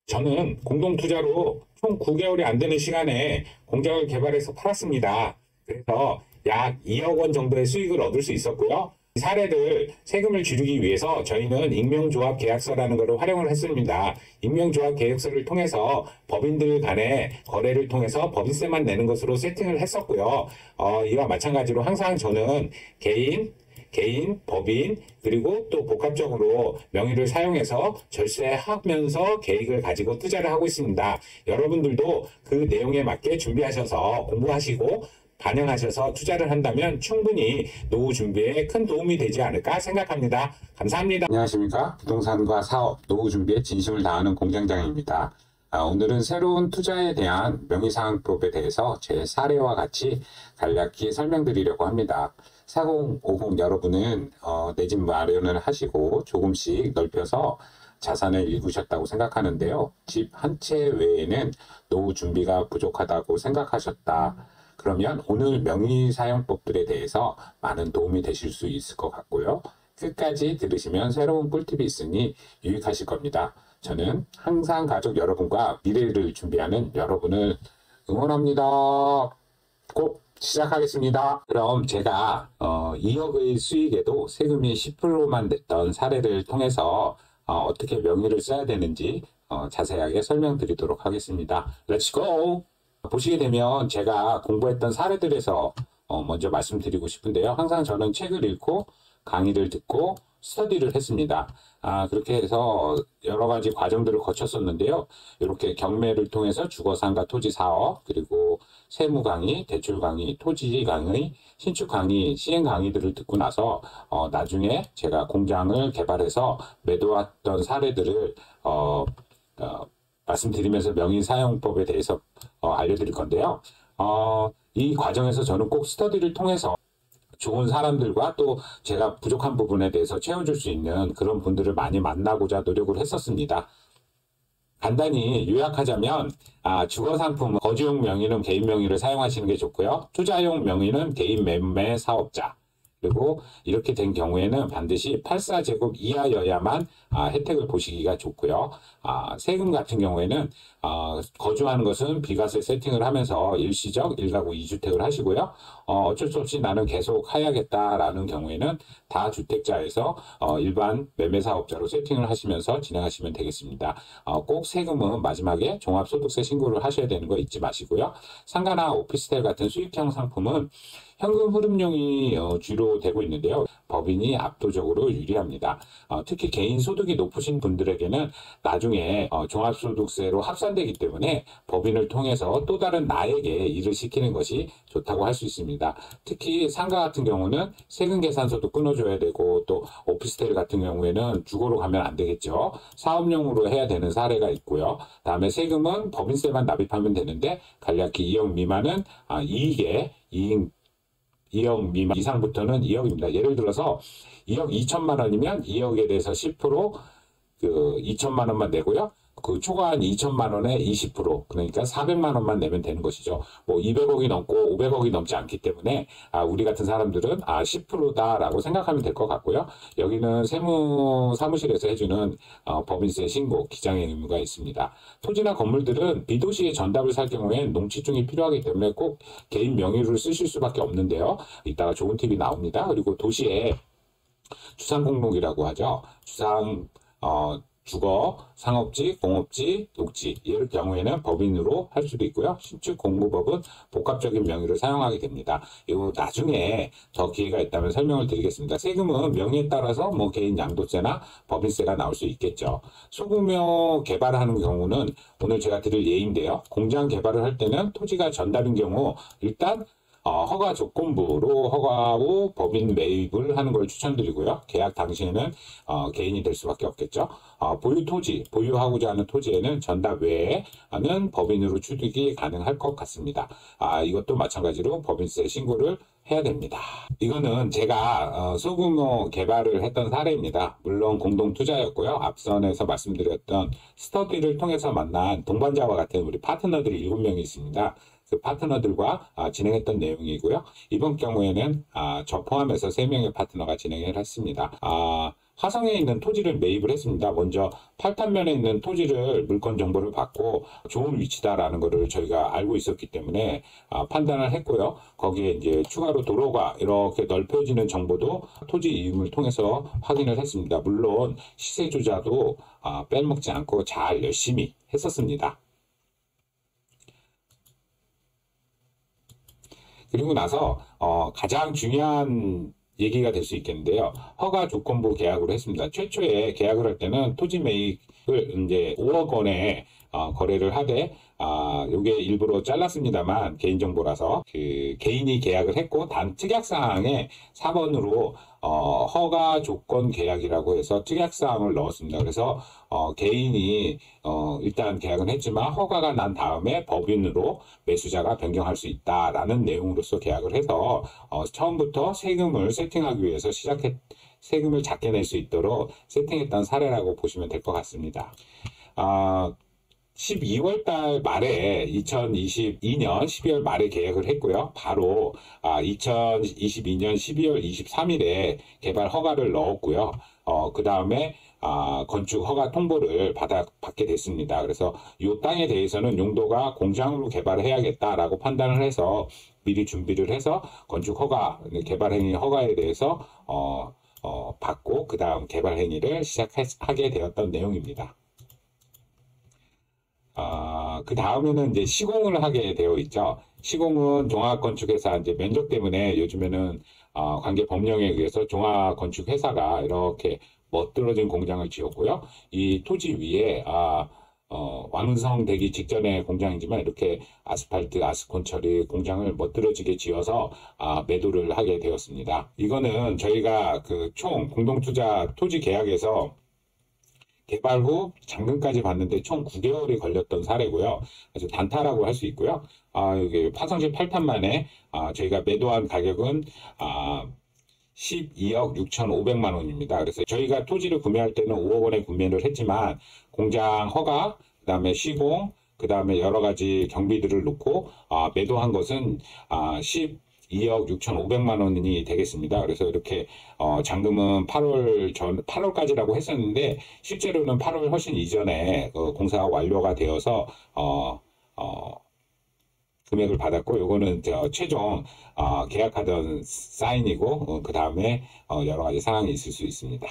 저는 공동투자로 총 9개월이 안 되는 시간에 공장을 개발해서 팔았습니다. 그래서 약 2억 원 정도의 수익을 얻을 수 있었고요. 이 사례를 세금을 줄이기 위해서 저희는 익명조합 계약서라는 것을 활용을 했습니다. 익명조합 계약서를 통해서 법인들 간의 거래를 통해서 법인세만 내는 것으로 세팅을 했었고요. 이와 마찬가지로 항상 저는 개인, 법인, 그리고 또 복합적으로 명의를 사용해서 절세하면서 계획을 가지고 투자를 하고 있습니다. 여러분들도 그 내용에 맞게 준비하셔서 공부하시고 반영하셔서 투자를 한다면 충분히 노후 준비에 큰 도움이 되지 않을까 생각합니다. 감사합니다. 안녕하십니까. 부동산과 사업, 노후 준비에 진심을 다하는 공장장입니다. 오늘은 새로운 투자에 대한 명의사항법에 대해서 제 사례와 같이 간략히 설명드리려고 합니다. 4050 여러분은 내 집 마련을 하시고 조금씩 넓혀서 자산을 일구셨다고 생각하는데요. 집 한 채 외에는 노후 준비가 부족하다고 생각하셨다. 그러면 오늘 명의사용법들에 대해서 많은 도움이 되실 수 있을 것 같고요. 끝까지 들으시면 새로운 꿀팁이 있으니 유익하실 겁니다. 저는 항상 가족 여러분과 미래를 준비하는 여러분을 응원합니다. 꼭 시작하겠습니다. 그럼 제가 2억의 수익에도 세금이 10%만 냈던 사례를 통해서 어떻게 명의를 써야 되는지 자세하게 설명드리도록 하겠습니다. 렛츠고! 보시게 되면 제가 공부했던 사례들에서 먼저 말씀드리고 싶은데요. 항상 저는 책을 읽고 강의를 듣고 스터디를 했습니다. 그렇게 해서 여러 가지 과정들을 거쳤었는데요. 이렇게 경매를 통해서 주거상가 토지 사업, 그리고 세무 강의, 대출 강의, 토지 강의, 신축 강의, 시행 강의들을 듣고 나서 나중에 제가 공장을 개발해서 매도했던 사례들을 말씀드리면서 명의사용법에 대해서 알려드릴 건데요. 이 과정에서 저는 꼭 스터디를 통해서 좋은 사람들과 또 제가 부족한 부분에 대해서 채워줄 수 있는 그런 분들을 많이 만나고자 노력을 했었습니다. 간단히 요약하자면 주거상품은 거주용 명의는 개인 명의를 사용하시는 게 좋고요. 투자용 명의는 개인 매매 사업자, 그리고 이렇게 된 경우에는 반드시 84제곱 이하여야만 혜택을 보시기가 좋고요. 세금 같은 경우에는 거주하는 것은 비과세 세팅을 하면서 일시적 1가구 2주택을 하시고요. 어쩔 수 없이 나는 계속 해야겠다라는 경우에는 다주택자에서 일반 매매사업자로 세팅을 하시면서 진행하시면 되겠습니다. 꼭 세금은 마지막에 종합소득세 신고를 하셔야 되는 거 잊지 마시고요. 상가나 오피스텔 같은 수익형 상품은 현금 흐름용이 주로 되고 있는데요. 법인이 압도적으로 유리합니다. 특히 개인 소득이 높으신 분들에게는 나중에 종합소득세로 합산되기 때문에 법인을 통해서 또 다른 나에게 일을 시키는 것이 좋다고 할 수 있습니다. 특히 상가 같은 경우는 세금 계산서도 끊어줘야 되고, 또 오피스텔 같은 경우에는 주거로 가면 안 되겠죠. 사업용으로 해야 되는 사례가 있고요. 다음에 세금은 법인세만 납입하면 되는데 간략히 2억 미만은 이익에 2억 미만 이상부터는 2억입니다. 예를 들어서 2억 2천만 원이면 2억에 대해서 10% 2천만 원만 내고요. 그 초과한 2천만 원에 20%, 그러니까 400만 원만 내면 되는 것이죠. 뭐 200억이 넘고 500억이 넘지 않기 때문에 우리 같은 사람들은 10%다라고 생각하면 될 것 같고요. 여기는 세무사무실에서 해주는 법인세 신고, 기장의 의무가 있습니다. 토지나 건물들은 비도시에 전답을 살 경우엔 농지증이 필요하기 때문에 꼭 개인 명의로 쓰실 수밖에 없는데요. 이따가 좋은 팁이 나옵니다. 그리고 도시에 주상공록이라고 하죠. 주거, 상업지, 공업지, 녹지, 이럴 경우에는 법인으로 할 수도 있고요. 신축공무법은 복합적인 명의를 사용하게 됩니다. 이거 나중에 더 기회가 있다면 설명을 드리겠습니다. 세금은 명의에 따라서 뭐 개인 양도세나 법인세가 나올 수 있겠죠. 소규모 개발하는 경우는 오늘 제가 드릴 예인데요. 공장 개발을 할 때는 토지가 전답인 경우 일단 허가 조건부로 허가하고 법인 매입을 하는 걸 추천드리고요. 계약 당시에는 개인이 될 수밖에 없겠죠. 보유 토지, 보유하고자 하는 토지에는 전답 외에는 법인으로 취득이 가능할 것 같습니다. 이것도 마찬가지로 법인세 신고를 해야 됩니다. 이거는 제가 소규모 개발을 했던 사례입니다. 물론 공동 투자였고요. 앞선에서 말씀드렸던 스터디를 통해서 만난 동반자와 같은 우리 파트너들이 7명이 있습니다. 그 파트너들과 진행했던 내용이고요. 이번 경우에는 저 포함해서 3명의 파트너가 진행을 했습니다. 화성에 있는 토지를 매입을 했습니다. 먼저 팔탄면에 있는 토지를 물건 정보를 받고 좋은 위치다라는 것을 저희가 알고 있었기 때문에 판단을 했고요. 거기에 이제 추가로 도로가 이렇게 넓혀지는 정보도 토지 이음을 통해서 확인을 했습니다. 물론 시세 조사도 빼먹지 않고 잘 열심히 했었습니다. 그리고 나서 가장 중요한 얘기가 될 수 있겠는데요. 허가 조건부 계약으로 했습니다. 최초에 계약을 할 때는 토지 매입을 이제 5억 원에 거래를 하되 요게 일부러 잘랐습니다만 개인정보라서 그 개인이 계약을 했고 단 특약사항에 4번으로 허가 조건 계약이라고 해서 특약사항을 넣었습니다. 그래서 개인이 일단 계약은 했지만 허가가 난 다음에 법인으로 매수자가 변경할 수 있다라는 내용으로서 계약을 해서 처음부터 세금을 세팅하기 위해서 세금을 작게 낼 수 있도록 세팅했던 사례라고 보시면 될 것 같습니다. 12월 달 말에 2022년 12월 말에 계약을 했고요. 바로 2022년 12월 23일에 개발 허가를 넣었고요. 그 다음에 건축 허가 통보를 받게 됐습니다. 그래서 이 땅에 대해서는 용도가 공장으로 개발을 해야겠다라고 판단을 해서 미리 준비를 해서 건축 허가, 개발 행위 허가에 대해서 받고 그 다음 개발 행위를 시작하게 되었던 내용입니다. 그 다음에는 이제 시공을 하게 되어 있죠. 시공은 종합건축회사 이제 면적 때문에 요즘에는 관계 법령에 의해서 종합건축회사가 이렇게 멋들어진 공장을 지었고요. 이 토지 위에 완성되기 직전의 공장이지만 이렇게 아스팔트, 아스콘 처리 공장을 멋들어지게 지어서 매도를 하게 되었습니다. 이거는 저희가 그 총 공동투자 토지 계약에서 개발 후 잔금까지 받는데 총 9개월이 걸렸던 사례고요. 아주 단타라고 할 수 있고요. 여기 화성시 8탄만에 저희가 매도한 가격은 12억 6,500만 원입니다. 그래서 저희가 토지를 구매할 때는 5억 원에 구매를 했지만 공장 허가, 그 다음에 시공, 그 다음에 여러 가지 경비들을 놓고 매도한 것은 2억 6,500만 원이 되겠습니다. 그래서 이렇게 잔금은 8월까지라고 했었는데 실제로는 8월 훨씬 이전에 공사가 완료가 되어서 금액을 받았고 요거는 최종 계약하던 사인이고 그 다음에 여러 가지 상황이 있을 수 있습니다.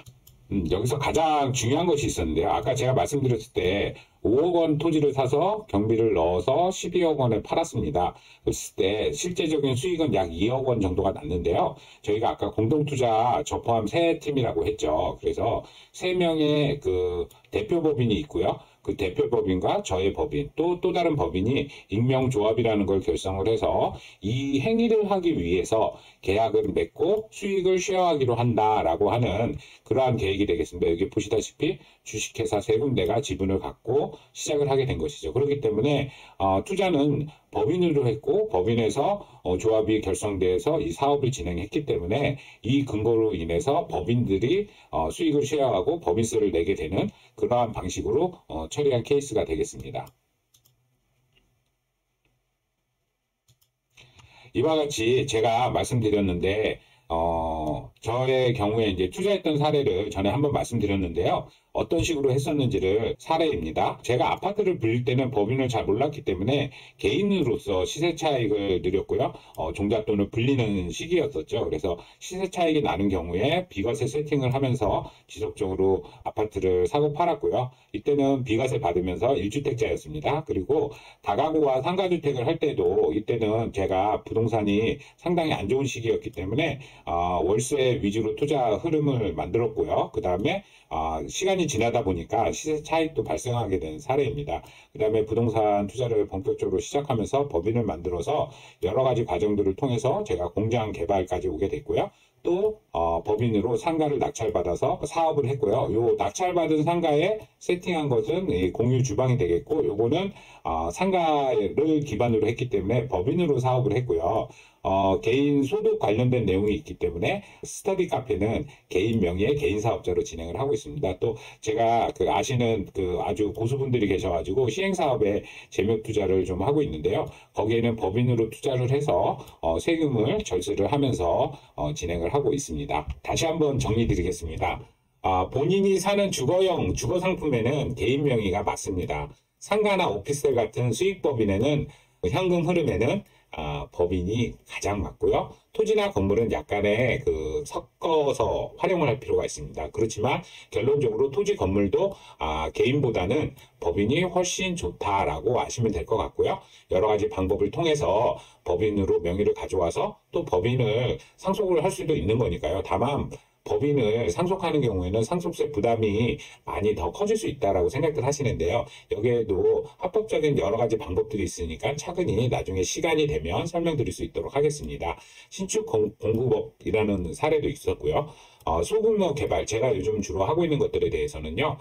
여기서 가장 중요한 것이 있었는데요. 아까 제가 말씀드렸을 때 5억 원 토지를 사서 경비를 넣어서 12억 원에 팔았습니다. 그랬을 때 실제적인 수익은 약 2억 원 정도가 났는데요. 저희가 아까 공동투자 저 포함 세 팀이라고 했죠. 그래서 3명의 그 대표법인이 있고요. 그 대표법인과 저의 법인 또 다른 법인이 익명조합이라는 걸 결성을 해서 이 행위를 하기 위해서 계약을 맺고 수익을 쉐어하기로 한다라고 하는 그러한 계획이 되겠습니다. 여기 보시다시피 주식회사 3군데가 지분을 갖고 시작을 하게 된 것이죠. 그렇기 때문에 투자는 법인으로 했고 법인에서 조합이 결성돼서 이 사업을 진행했기 때문에 이 근거로 인해서 법인들이 수익을 쉐어하고 법인세를 내게 되는 그러한 방식으로 처리한 케이스가 되겠습니다. 이와 같이 제가 말씀드렸는데 저의 경우에 이제 투자했던 사례를 전에 한번 말씀드렸는데요. 어떤 식으로 했었는지를 사례입니다. 제가 아파트를 빌릴 때는 법인을 잘 몰랐기 때문에 개인으로서 시세 차익을 누렸고요. 종잣돈을 불리는 시기였었죠. 그래서 시세 차익이 나는 경우에 비과세 세팅을 하면서 지속적으로 아파트를 사고 팔았고요. 이때는 비과세 받으면서 1주택자였습니다. 그리고 다가구와 상가주택을 할 때도 이때는 제가 부동산이 상당히 안 좋은 시기였기 때문에 월세 위주로 투자 흐름을 만들었고요. 그 다음에 시간이 지나다 보니까 시세 차익도 발생하게 된 사례입니다. 그 다음에 부동산 투자를 본격적으로 시작하면서 법인을 만들어서 여러 가지 과정들을 통해서 제가 공장 개발까지 오게 됐고요. 또 법인으로 상가를 낙찰받아서 사업을 했고요. 요 낙찰받은 상가에 세팅한 것은 이 공유 주방이 되겠고 요거는 상가를 기반으로 했기 때문에 법인으로 사업을 했고요. 개인 소득 관련된 내용이 있기 때문에 스터디 카페는 개인 명의의 개인 사업자로 진행을 하고 있습니다. 또 제가 아시는 아주 고수분들이 계셔가지고 시행사업에 재무 투자를 좀 하고 있는데요. 거기에는 법인으로 투자를 해서 세금을 절세를 하면서 진행을 하고 있습니다. 다시 한번 정리 드리겠습니다. 본인이 사는 주거 상품에는 개인 명의가 맞습니다. 상가나 오피스텔 같은 수익법인에는 현금 흐름에는 법인이 가장 맞고요. 토지나 건물은 약간의 섞어서 활용을 할 필요가 있습니다. 그렇지만 결론적으로 토지 건물도 개인보다는 법인이 훨씬 좋다라고 아시면 될 것 같고요. 여러 가지 방법을 통해서 법인으로 명의를 가져와서 또 법인을 상속을 할 수도 있는 거니까요. 다만 법인을 상속하는 경우에는 상속세 부담이 많이 더 커질 수 있다라고 생각들 하시는데요. 여기에도 합법적인 여러 가지 방법들이 있으니까 차근히 나중에 시간이 되면 설명드릴 수 있도록 하겠습니다. 신축 공구법이라는 사례도 있었고요. 소규모 개발, 제가 요즘 주로 하고 있는 것들에 대해서는요,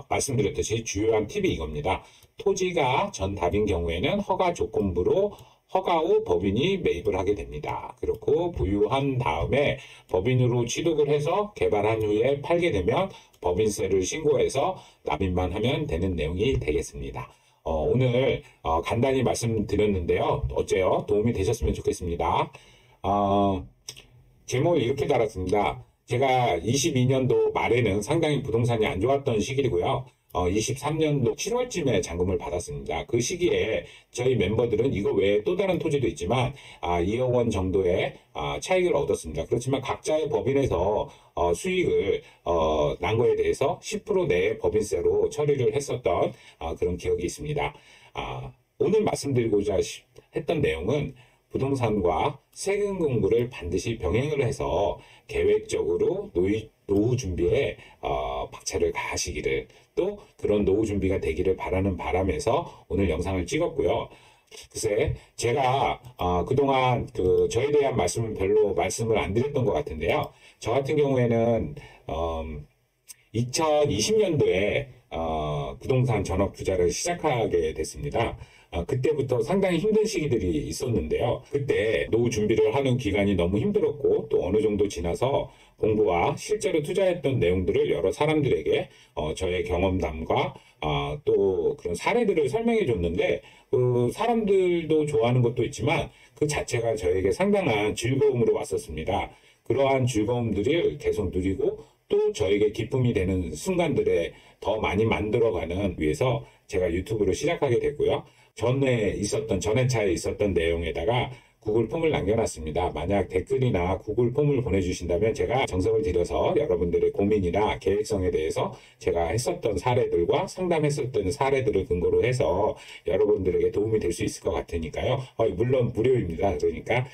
말씀드렸듯이 주요한 팁이 이겁니다. 토지가 전답인 경우에는 허가 조건부로 허가 후 법인이 매입을 하게 됩니다. 그렇고 보유한 다음에 법인으로 취득을 해서 개발한 후에 팔게 되면 법인세를 신고해서 납입만 하면 되는 내용이 되겠습니다. 오늘 간단히 말씀드렸는데요. 어째요? 도움이 되셨으면 좋겠습니다. 제목을 이렇게 달았습니다. 제가 22년도 말에는 상당히 부동산이 안 좋았던 시기이고요. 23년도 7월쯤에 잔금을 받았습니다. 그 시기에 저희 멤버들은 이거 외에 또 다른 토지도 있지만 2억 원 정도의 차익을 얻었습니다. 그렇지만 각자의 법인에서 수익을 난 거에 대해서 10% 내의 법인세로 처리를 했었던 그런 기억이 있습니다. 오늘 말씀드리고자 했던 내용은 부동산과 세금 공부를 반드시 병행을 해서 계획적으로 노후 준비에 박차를 가하시기를, 또 그런 노후 준비가 되기를 바라는 바람에서 오늘 영상을 찍었고요. 글쎄, 제가 그동안 저에 대한 말씀은 별로 말씀을 안 드렸던 것 같은데요. 저 같은 경우에는 2020년도에 부동산 전업 투자를 시작하게 됐습니다. 그때부터 상당히 힘든 시기들이 있었는데요. 그때 노후 준비를 하는 기간이 너무 힘들었고, 또 어느 정도 지나서 공부와 실제로 투자했던 내용들을 여러 사람들에게 저의 경험담과 또 그런 사례들을 설명해 줬는데, 그 사람들도 좋아하는 것도 있지만 그 자체가 저에게 상당한 즐거움으로 왔었습니다. 그러한 즐거움들을 계속 누리고 또 저에게 기쁨이 되는 순간들에 더 많이 만들어가는 위해서 제가 유튜브를 시작하게 됐고요. 전에 차에 있었던 내용에다가 구글 폼을 남겨놨습니다. 만약 댓글이나 구글 폼을 보내주신다면 제가 정성을 들여서 여러분들의 고민이나 계획성에 대해서 제가 했었던 사례들과 상담했었던 사례들을 근거로 해서 여러분들에게 도움이 될 수 있을 것 같으니까요. 물론 무료입니다. 그러니까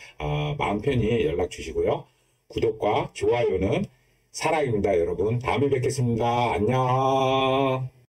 마음 편히 연락 주시고요. 구독과 좋아요는 사랑입니다, 여러분. 다음에 뵙겠습니다. 안녕.